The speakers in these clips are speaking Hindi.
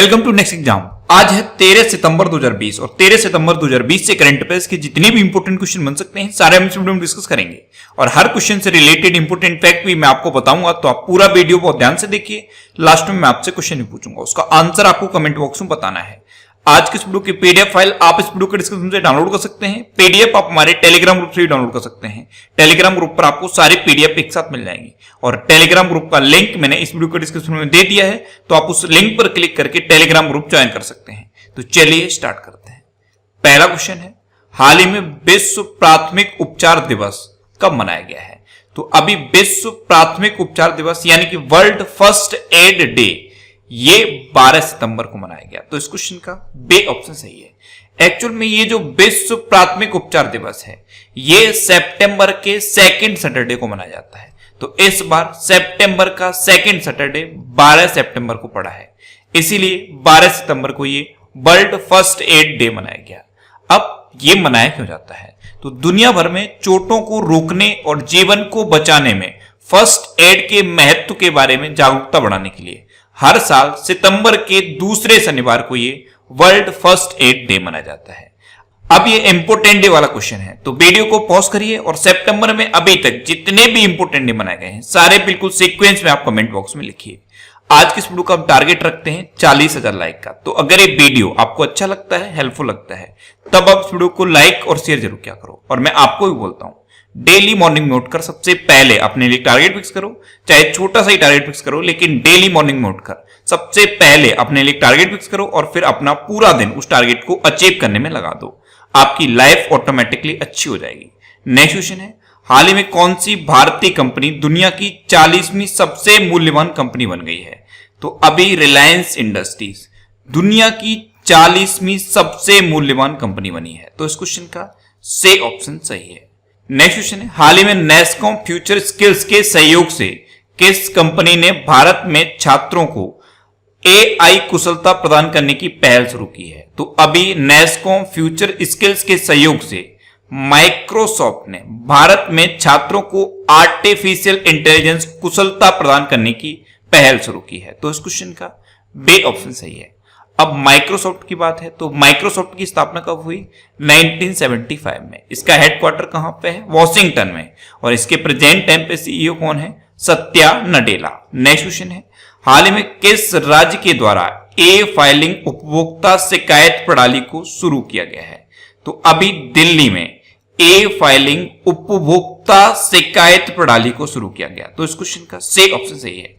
Welcome to next exam. आज है 13 सितंबर 2020 और 13 सितंबर 2020 से करंट अफेयर्स के जितने भी इंपोर्टेंट क्वेश्चन बन सकते हैं सारे हम इस वीडियो में डिस्कस करेंगे और हर क्वेश्चन से रिलेटेड इंपोर्टेंट फैक्ट भी मैं आपको बताऊंगा, तो आप पूरा वीडियो बहुत ध्यान से देखिए। लास्ट में मैं आपसे क्वेश्चन भी पूछूंगा, उसका आंसर आपको कमेंट बॉक्स में बताना है। आज के इस वीडियो की पीडीएफ फाइल आप इस वीडियो के डिस्क्रिप्शन से डाउनलोड कर सकते हैं। पीडीएफ आप हमारे टेलीग्राम ग्रुप से भी डाउनलोड कर सकते हैं। टेलीग्राम ग्रुप पर आपको सारे पीडीएफ एक साथ मिल जाएंगे और टेलीग्राम ग्रुप का लिंक मैंने इस वीडियो के डिस्क्रिप्शन में दे दिया है, तो आप उस लिंक पर क्लिक करके टेलीग्राम ग्रुप ज्वाइन कर सकते हैं। तो चलिए स्टार्ट करते हैं। पहला क्वेश्चन है, हाल ही में विश्व प्राथमिक उपचार दिवस कब मनाया गया है? तो अभी विश्व प्राथमिक उपचार दिवस यानी कि वर्ल्ड फर्स्ट एड डे ये 12 सितंबर को मनाया गया। तो इस क्वेश्चन का बे ऑप्शन सही है। एक्चुअल में ये जो विश्व प्राथमिक उपचार दिवस है ये सितंबर के सेकंड सैटरडे को मनाया जाता है। तो इस बार सितंबर का सेकंड सैटरडे 12 सितंबर को पड़ा है, इसीलिए 12 सितंबर को ये वर्ल्ड फर्स्ट एड डे मनाया गया। अब ये मनाया क्यों जाता है? तो दुनिया भर में चोटों को रोकने और जीवन को बचाने में फर्स्ट एड के महत्व के बारे में जागरूकता बढ़ाने के लिए हर साल सितंबर के दूसरे शनिवार को ये वर्ल्ड फर्स्ट एड डे मनाया जाता है। अब ये इंपोर्टेंट डे वाला क्वेश्चन है, तो वीडियो को पॉज करिए और सितंबर में अभी तक जितने भी इंपोर्टेंट डे मनाए गए हैं सारे बिल्कुल सीक्वेंस में आप कमेंट बॉक्स में लिखिए। आज की इस वीडियो का हम टारगेट रखते हैं 40,000 लाइक का। तो अगर ये वीडियो आपको अच्छा लगता है, हेल्पफुल लगता है, तब आप इस वीडियो को लाइक और शेयर जरूर किया करो। और मैं आपको भी बोलता हूं, डेली मॉर्निंग में उठकर सबसे पहले अपने लिए टारगेट फिक्स करो, चाहे छोटा सा ही टारगेट फिक्स करो, लेकिन डेली मॉर्निंग में उठकर सबसे पहले अपने लिए टारगेट फिक्स करो और फिर अपना पूरा दिन उस टारगेट को अचीव करने में लगा दो। आपकी लाइफ ऑटोमेटिकली अच्छी हो जाएगी। नेक्स्ट क्वेश्चन है, हाल ही में कौन सी भारतीय कंपनी दुनिया की 40वीं सबसे मूल्यवान कंपनी बन गई है? तो अभी रिलायंस इंडस्ट्रीज दुनिया की 40वीं सबसे मूल्यवान कंपनी बनी है। तो इस क्वेश्चन का से ऑप्शन सही है। नेक्स्ट क्वेश्चन है, हाल ही में नेस्कॉम फ्यूचर स्किल्स के सहयोग से किस कंपनी ने भारत में छात्रों को एआई कुशलता प्रदान करने की पहल शुरू की है? तो अभी नेस्कॉम फ्यूचर स्किल्स के सहयोग से माइक्रोसॉफ्ट ने भारत में छात्रों को आर्टिफिशियल इंटेलिजेंस कुशलता प्रदान करने की पहल शुरू की है। तो इस क्वेश्चन का बे ऑप्शन सही है। अब माइक्रोसॉफ्ट की बात है, तो माइक्रोसॉफ्ट की स्थापना कब हुई? 1975 में। इसका हेडक्वार्टर कहां पे है? वॉशिंगटन में। और इसके प्रेजेंट टाइम पे सीईओ कौन है? सत्या नडेला। नेक्स्ट क्वेश्चन है, हाल ही में किस राज्य के द्वारा ई फाइलिंग उपभोक्ता शिकायत प्रणाली को शुरू किया गया है? तो अभी दिल्ली में ई फाइलिंग उपभोक्ता शिकायत प्रणाली को शुरू किया गया। तो इस क्वेश्चन का से ऑप्शन सही है।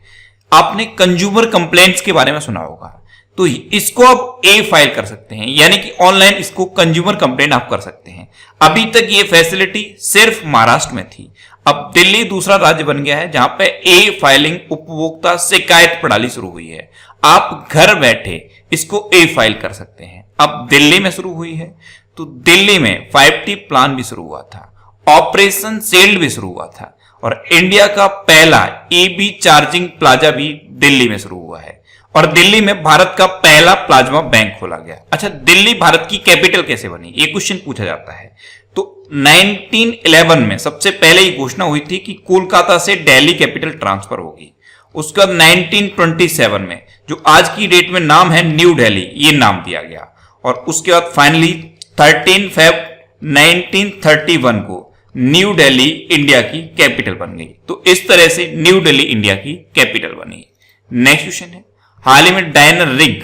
आपने कंज्यूमर कंप्लेंट्स के बारे में सुना होगा, तो इसको आप ए फाइल कर सकते हैं, यानी कि ऑनलाइन इसको कंज्यूमर कंप्लेंट आप कर सकते हैं। अभी तक ये फैसिलिटी सिर्फ महाराष्ट्र में थी, अब दिल्ली दूसरा राज्य बन गया है जहां पे ए फाइलिंग उपभोक्ता शिकायत प्रणाली शुरू हुई है। आप घर बैठे इसको ए फाइल कर सकते हैं। अब दिल्ली में शुरू हुई है, तो दिल्ली में 5T प्लान भी शुरू हुआ था, ऑपरेशन शील्ड भी शुरू हुआ था और इंडिया का पहला ईबी चार्जिंग प्लाजा भी दिल्ली में शुरू हुआ है और दिल्ली में भारत का पहला प्लाज्मा बैंक खोला गया। अच्छा, दिल्ली भारत की कैपिटल कैसे बनी, ये क्वेश्चन पूछा जाता है। तो 1911 में सबसे पहले ये घोषणा हुई थी कि कोलकाता से दिल्ली कैपिटल ट्रांसफर होगी। उसके बाद 1927 में जो आज की डेट में नाम है न्यू दिल्ली, ये नाम दिया गया और उसके बाद फाइनली 13 फेब 1931 को न्यू दिल्ली इंडिया की कैपिटल बन गई। तो इस तरह से न्यू दिल्ली इंडिया की कैपिटल बनी। नेक्स्ट क्वेश्चन है, हाल ही में डायना रिग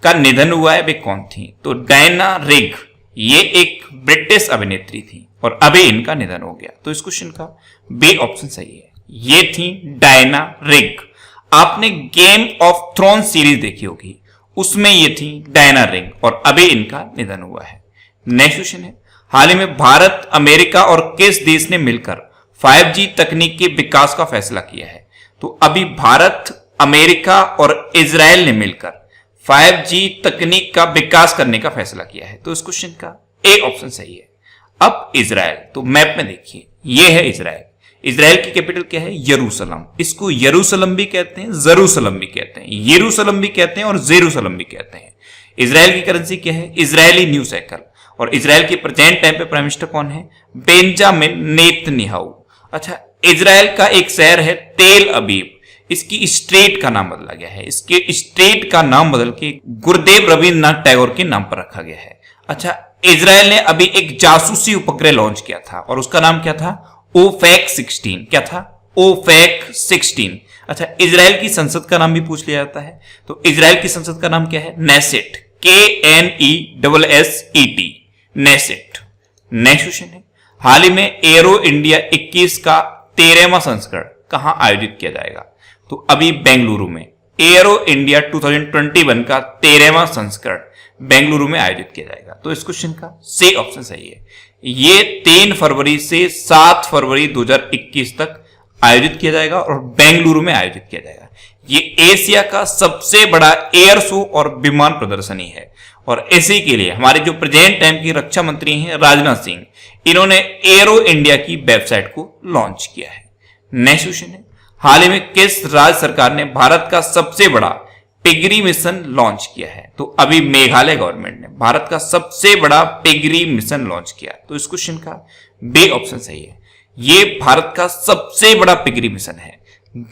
का निधन हुआ है, वे कौन थी? तो डायना रिग ये एक ब्रिटिश अभिनेत्री थी और अभी इनका निधन हो गया। तो इस क्वेश्चन का बी ऑप्शन सही है। ये थी डायना रिग। आपने गेम ऑफ थ्रोन सीरीज देखी होगी, उसमें ये थी डायना रिग और अभी इनका निधन हुआ है। नेक्स्ट क्वेश्चन है, हाल ही में भारत, अमेरिका और किस देश ने मिलकर 5G तकनीक के विकास का फैसला किया है? तो अभी भारत, अमेरिका और इजराइल ने मिलकर 5G तकनीक का विकास करने का फैसला किया है। तो इस क्वेश्चन का ए ऑप्शन सही है। अब इजराइल, तो मैप में देखिए ये है इजराइल। इजराइल की कैपिटल क्या है? यरूशलेम। इसको यरूशलेम भी कहते हैं, जेरूशलेम भी कहते हैं, यरूशलेम भी कहते हैं और जेरूशलेम भी कहते हैं। इजराइल की करेंसी क्या है? Israeli new cycle. और इजराइल के प्रेजेंट टाइम पे प्राइम मिनिस्टर कौन है? Benjamin Netanyahu. अच्छा, इजराइल का एक शहर है तेल अबीब। इसकी स्टेट का नाम बदला गया है। इसके स्टेट का नाम बदल के गुरुदेव रविंद्रनाथ टैगोर के नाम पर रखा गया है। अच्छा, इजराइल ने अभी एक जासूसी उपग्रह लॉन्च किया था और उसका नाम क्या था? ओफेक 16। क्या था? ओफेक 16। अच्छा, इजराइल की संसद का नाम भी पूछ लिया जाता है, तो इजराइल की संसद का नाम क्या है? Knesset, KNESSET, Knesset. Next question है, हाल ही में एरो इंडिया 21 का 13वां संस्करण कहां आयोजित किया जाएगा? तो अभी बेंगलुरु में एरो इंडिया 2021 का 13वां संस्करण बेंगलुरु में आयोजित किया जाएगा। तो इस क्वेश्चन का सही ऑप्शन सही है। ये 3 फरवरी से 7 फरवरी 2021 तक आयोजित किया जाएगा और बेंगलुरु में आयोजित किया जाएगा। ये एशिया का सबसे बड़ा एयर शो और विमान प्रदर्शनी है और इसी के लिए हमारे जो प्रेजेंट टाइम की रक्षा मंत्री हैं राजनाथ सिंह, इन्होंने एरो इंडिया की वेबसाइट को लॉन्च किया है। नेक्स्ट क्वेश्चन है, हाल ही में किस राज्य सरकार ने भारत का सबसे बड़ा पिगरी मिशन लॉन्च किया है? तो अभी मेघालय गवर्नमेंट ने भारत का सबसे बड़ा पिगरी मिशन लॉन्च किया। तो इस क्वेश्चन का बी ऑप्शन सही है। ये भारत का सबसे बड़ा पिगरी मिशन है।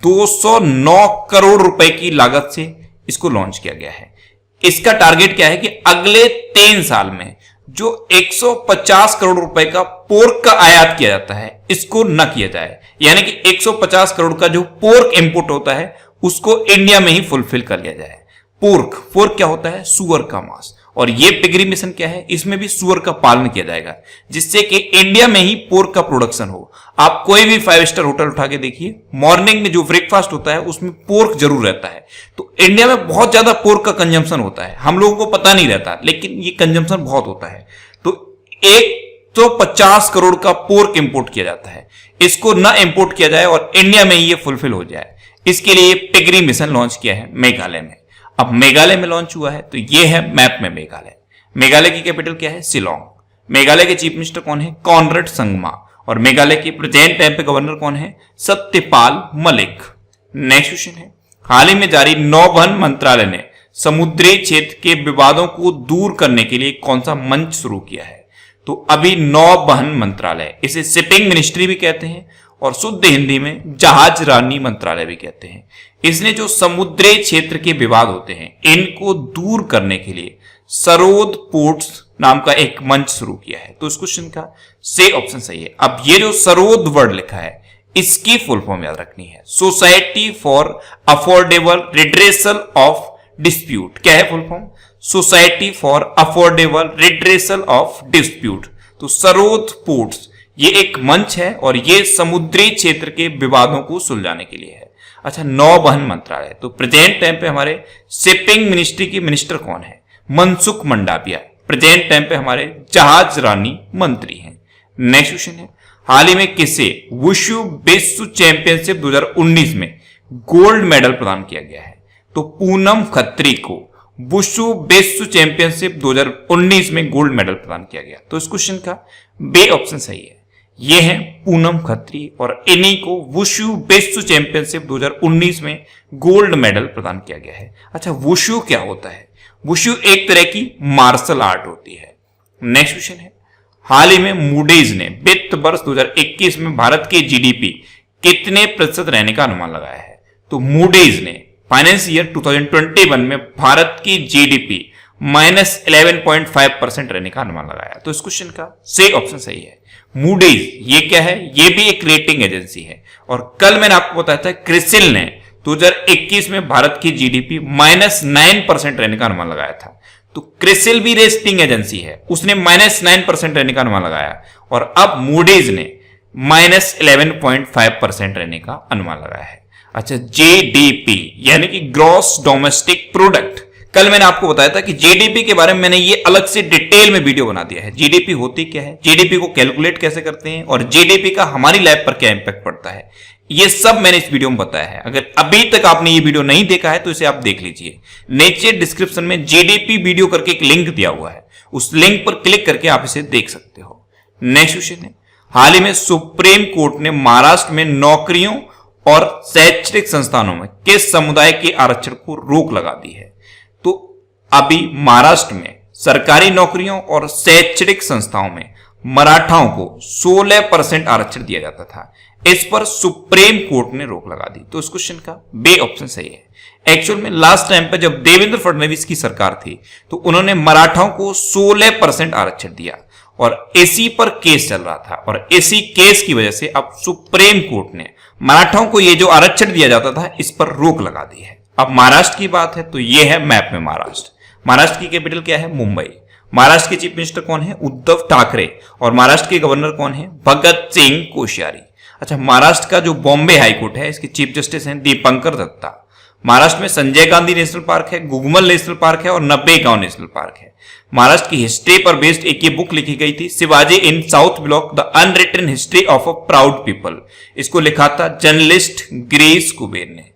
209 करोड़ रुपए की लागत से इसको लॉन्च किया गया है। इसका टारगेट क्या है कि अगले 3 साल में जो 150 करोड़ रुपए का पोर्क का आयात किया जाता है, इसको न किया जाए। यानी कि 150 करोड़ का जो पोर्क इंपोर्ट होता है उसको इंडिया में ही फुलफिल कर लिया जाए। पोर्क क्या होता है? सुअर का मांस। और ये पिगरी मिशन क्या है? इसमें भी सुअर का पालन किया जाएगा जिससे कि इंडिया में ही पोर्क का प्रोडक्शन हो। आप कोई भी 5 स्टार होटल उठा के देखिए, मॉर्निंग में जो ब्रेकफास्ट होता है उसमें पोर्क जरूर रहता है। तो इंडिया में बहुत ज्यादा पोर्क का कंजम्पशन होता है, हम लोगों को पता नहीं रहता, लेकिन ये कंजम्पशन बहुत होता है। तो 150 करोड़ का पोर्क इंपोर्ट किया जाता है, इसको ना इंपोर्ट किया जाए और इंडिया में ये फुलफिल हो जाए, इसके लिए पिगरी मिशन लॉन्च किया है मेघालय में। अब मेघालय में लॉन्च हुआ है तो ये है मैप में मेघालय। मेघालय की कैपिटल क्या है? शिलोंग। मेघालय के चीफ मिनिस्टर कौन है? कॉनरेड संगमा। और मेघालय के प्रेजेंट टाइम पे गवर्नर कौन है? सत्यपाल मलिक। नेक्स्ट क्वेश्चन है, हाल ही में जारी नौवहन मंत्रालय ने समुद्री क्षेत्र के विवादों को दूर करने के लिए कौन सा मंच शुरू किया है? तो अभी नौवहन मंत्रालय, इसे शिपिंग मिनिस्ट्री भी कहते हैं और शुद्ध हिंदी में जहाज रानी मंत्रालय भी कहते हैं। इसने जो समुद्री क्षेत्र के विवाद होते हैं इनको दूर करने के लिए सरोद पोर्ट्स नाम का एक मंच शुरू किया है। तो इस क्वेश्चन का सही ऑप्शन सही है। अब ये जो सरोद वर्ड लिखा है इसकी फुल फॉर्म याद रखनी है, society for affordable redressal of dispute. क्या है full form? Society for affordable redressal of dispute. तो सरोद पोर्ट्स ये एक मंच है और ये समुद्री क्षेत्र के विवादों को सुलझाने के लिए है। अच्छा, नौवहन मंत्रालय, तो प्रेजेंट टाइम पे हमारे शिपिंग मिनिस्ट्री की मिनिस्टर कौन है? मनसुख मंडाविया। प्रेजेंट टाइम पे हमारे जहाज रानी मंत्री हैं। नेक्स्ट क्वेश्चन है, हाल ही में किसे वुशु विश्व चैंपियनशिप 2019 में गोल्ड मेडल प्रदान किया गया है? तो पूनम खत्री को वुशु विश्व चैंपियनशिप 2019 में गोल्ड मेडल प्रदान किया गया। तो इस क्वेश्चन का बी ऑप्शन सही है। ये है पूनम खत्री और इन्हीं को वुशु विश्व चैंपियनशिप 2019 में गोल्ड मेडल प्रदान किया गया है। अच्छा, वुशु क्या होता है? वुशु एक तरह की मार्शल आर्ट होती है। नेक्स्ट क्वेश्चन है, हाल ही में मूडीज ने वित्त वर्ष 2021 में भारत के जीडीपी कितने प्रतिशत रहने का अनुमान लगाया है? तो मूडीज ने फाइनेंस ईयर 2021 में भारत की जीडीपी -11.5% रहने का अनुमान लगाया। तो इस क्वेश्चन का सही ऑप्शन सही है। मूडीज ये क्या है? ये भी एक रेटिंग एजेंसी है और कल मैंने आपको बताया था क्रिसिल ने 2021 में भारत की जीडीपी -9% रहने का अनुमान लगाया था। तो क्रिसिल भी रेटिंग एजेंसी है, उसने -9% रहने का अनुमान लगाया और अब मूडीज ने -11.5% रहने का अनुमान लगाया है। अच्छा, जीडीपी यानी कि ग्रॉस डोमेस्टिक प्रोडक्ट, कल मैंने आपको बताया था कि जीडीपी के बारे में मैंने ये अलग से डिटेल में वीडियो बना दिया है। जीडीपी होती क्या है, जीडीपी को कैलकुलेट कैसे करते हैं और जीडीपी का हमारी लाइफ पर क्या इंपैक्ट पड़ता है, ये सब मैंने इस वीडियो में बताया है। अगर अभी तक आपने ये वीडियो नहीं देखा है तो इसे आप देख लीजिए। नीचे डिस्क्रिप्शन में जीडीपी वीडियो करके एक लिंक दिया हुआ है, उस लिंक पर क्लिक करके आप इसे देख सकते हो। नेक्स्ट क्वेश्चन है, हाल ही में सुप्रीम कोर्ट ने महाराष्ट्र में नौकरियों और शैक्षणिक संस्थानों में किस समुदाय के आरक्षण को रोक लगा दी है? तो अभी महाराष्ट्र में सरकारी नौकरियों और शैक्षणिक संस्थाओं में मराठाओं को 16% आरक्षण दिया जाता था। इस पर सुप्रीम कोर्ट ने रोक लगा दी। तो इस क्वेश्चन का बे ऑप्शन सही है। एक्चुअल में लास्ट टाइम पे जब देवेंद्र फडणवीस की सरकार थी तो उन्होंने मराठाओं को 16% आरक्षण दिया और इसी पर केस चल रहा था और इसी केस की वजह से अब सुप्रीम कोर्ट ने मराठाओं को ये जो आरक्षण दिया जाता था इस पर रोक लगा दी है। अब महाराष्ट्र की बात है तो ये है मैप में महाराष्ट्र। महाराष्ट्र की कैपिटल क्या है? मुंबई। महाराष्ट्र के चीफ मिनिस्टर कौन है? उद्धव ठाकरे। और महाराष्ट्र के गवर्नर कौन है? भगत सिंह कोश्यारी। अच्छा, महाराष्ट्र का जो बॉम्बे हाईकोर्ट है इसके चीफ जस्टिस हैं दीपंकर दत्ता। महाराष्ट्र में संजय गांधी नेशनल पार्क है, गुगमल नेशनल पार्क है और 90 गांव नेशनल पार्क है। महाराष्ट्र की हिस्ट्री पर बेस्ड एक ये बुक लिखी गई थी, Shivaji in South Block the unwritten history of a proud people. इसको लिखा था जर्नलिस्ट गिरीश कुबेर ने।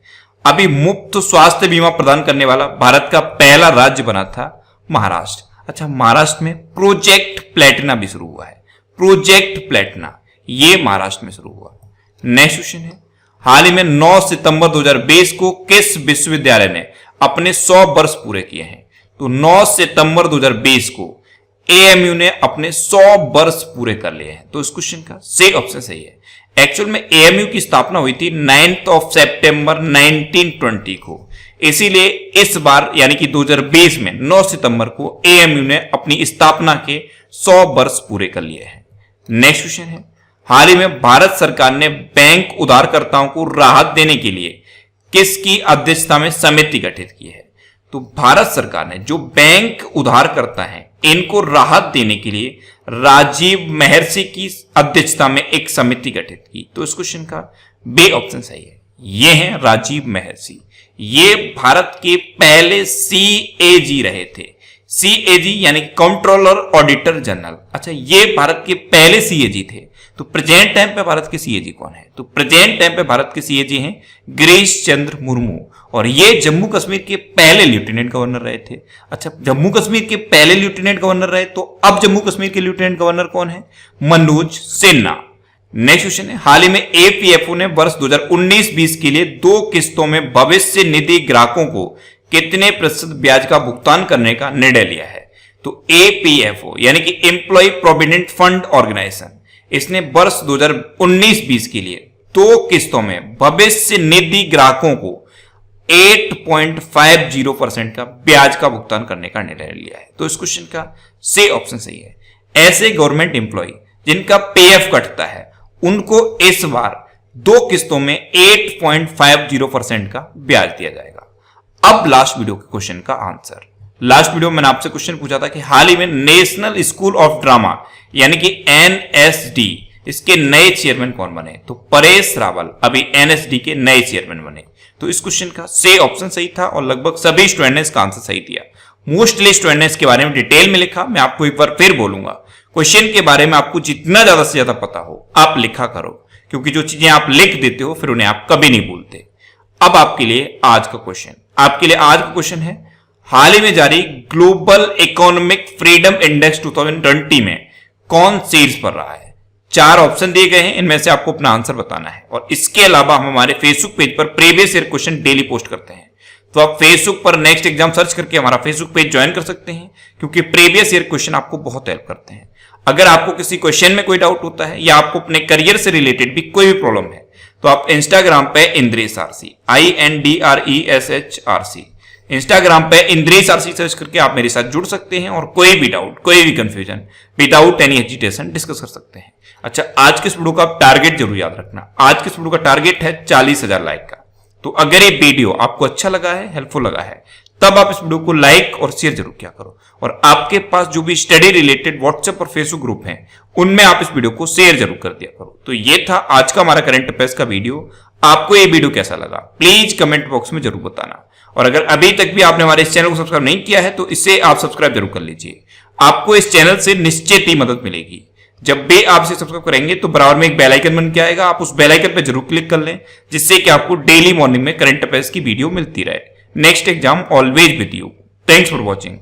अभी मुफ्त स्वास्थ्य बीमा प्रदान करने वाला भारत का पहला राज्य बना था महाराष्ट्र। अच्छा, महाराष्ट्र में प्रोजेक्ट प्लेटिना भी शुरू हुआ है। प्रोजेक्ट प्लेटिना ये महाराष्ट्र में शुरू हुआ। नेक्स्ट क्वेश्चन है, हाल ही में 9 सितंबर 2020 को किस विश्वविद्यालय ने अपने 100 वर्ष पूरे किए हैं? तो 9 सितंबर 2020 को एएमयू ने अपने 100 वर्ष पूरे कर लिए हैं। तो इस क्वेश्चन का सही ऑप्शन सही है। एक्चुअल में एएमयू की स्थापना हुई थी 9 सितंबर 1920 को, इसीलिए इस बार यानी कि 2020 में 9 सितंबर को एएमयू ने अपनी स्थापना के 100 वर्ष पूरे कर लिए हैं। नेक्स्ट क्वेश्चन है, हाल ही में भारत सरकार ने बैंक उधारकर्ताओं को राहत देने के लिए किसकी अध्यक्षता में समिति गठित की है? तो भारत सरकार ने जो बैंक उधारकर्ता हैं इनको राहत देने के लिए राजीव महर्षि की अध्यक्षता में एक समिति गठित की। तो इस क्वेश्चन का बे ऑप्शन सही है। ये हैं राजीव महर्षि। ये भारत के पहले सीएजी रहे थे। सीएजी यानी कंट्रोलर ऑडिटर जनरल। अच्छा, ये भारत के पहले सीएजी थे। तो प्रेजेंट टाइम पे भारत के सीएजी कौन है? तो प्रेजेंट टाइम पे भारत के सीएजी हैं गिरीश चंद्र मुर्मू और ये जम्मू कश्मीर के पहले लेफ्टिनेंट गवर्नर रहे थे। अच्छा, जम्मू कश्मीर के पहले लेफ्टिनेंट गवर्नर रहे तो अब जम्मू कश्मीर के लेफ्टिनेंट गवर्नर कौन है? मनोज सिन्हा। नेक्स्ट क्वेश्चन है, हाल ही में एपीएफओ ने वर्ष 2019-20 के लिए 2 किस्तों में भविष्य निधि ग्राहकों को कितने प्रतिशत ब्याज का भुगतान करने का निर्णय लिया है? तो एपीएफओ यानी कि एम्प्लॉय प्रोविडेंट फंड ऑर्गेनाइजेशन, इसने वर्ष 2019-20 के लिए 2 किस्तों में भविष्य निधि ग्राहकों को 8.50% का ब्याज का भुगतान करने का निर्णय लिया है। तो इस क्वेश्चन का सही ऑप्शन सही है। ऐसे गवर्नमेंट एम्प्लॉय जिनका पीएफ कटता है उनको इस बार 2 किस्तों में 8.50% का ब्याज दिया जाएगा। अब लास्ट वीडियो के क्वेश्चन का आंसर। लास्ट वीडियो में मैंने आपसे क्वेश्चन पूछा था कि हाल ही में नेशनल स्कूल ऑफ ड्रामा यानी कि एनएसडी इसके नए चेयरमैन कौन बने? तो परेश रावल अभी एनएसडी के नए चेयरमैन बने। तो इस क्वेश्चन का सही ऑप्शन सही था और लगभग सभी स्टूडेंट ने इसका आंसर सही दिया। मोस्टली स्टूडेंट ने इसके बारे में डिटेल में लिखा। मैं आपको एक बार फिर बोलूंगा, क्वेश्चन के बारे में आपको जितना ज्यादा से ज्यादा पता हो आप लिखा करो, क्योंकि जो चीजें आप लिख देते हो फिर उन्हें आप कभी नहीं भूलते। अब आपके लिए आज का क्वेश्चन, है हाल ही में जारी ग्लोबल इकोनॉमिक फ्रीडम इंडेक्स 2020 में कौन शीर्ष पर रहा है? 4 ऑप्शन दिए गए हैं, इनमें से आपको अपना आंसर बताना है। और इसके अलावा हम हमारे फेसबुक पेज पर previous year question daily post करते हैं, तो आप फेसबुक पर नेक्स्ट एग्जाम सर्च करके हमारा फेसबुक पेज ज्वाइन कर सकते हैं, क्योंकि प्रीवियस ईयर क्वेश्चन आपको बहुत हेल्प करते हैं। अगर आपको किसी क्वेश्चन में कोई डाउट होता है या आपको अपने करियर से रिलेटेड भी कोई भी प्रॉब्लम है तो आप इंस्टाग्राम पे इंद्रेश आरसी INDRESHRC इंस्टाग्राम पे इंद्रेश आरसी सर्च करके आप मेरे साथ जुड़ सकते हैं और कोई भी डाउट, कोई भी confusion without any hesitation discuss कर सकते हैं। अच्छा, आज के इस वीडियो का टारगेट जरूर याद रखना। आज के इस वीडियो का टारगेट है 40,000 लाइक का। तो अगर ये वीडियो आपको अच्छा लगा है, हेल्पफुल लगा है, तब आप इस वीडियो को लाइक और शेयर जरूर किया करो। और आपके पास जो भी स्टडी रिलेटेड व्हाट्सएप और फेसबुक ग्रुप हैं उनमें आप इस वीडियो को शेयर जरूर कर दिया करो। तो ये था आज का हमारा करंट अफेयर्स का वीडियो। आपको ये वीडियो कैसा लगा प्लीज कमेंट बॉक्स में जरूर बताना। और अगर अभी तक भी आपने हमारे इस चैनल को सब्सक्राइब नहीं किया है तो इसे आप सब्सक्राइब जरूर कर लीजिए। आपको इस चैनल से निश्चित ही मदद मिलेगी। जब भी आप इसे सब्सक्राइब करेंगे तो बराबर में एक बेल आइकन बन के आएगा, आप उस बेल आइकन पर जरूर क्लिक कर लें, जिससे कि आपको डेली मॉर्निंग में करंट अफेयर्स की वीडियो मिलती रहे। Next exam always with you. Thanks for watching.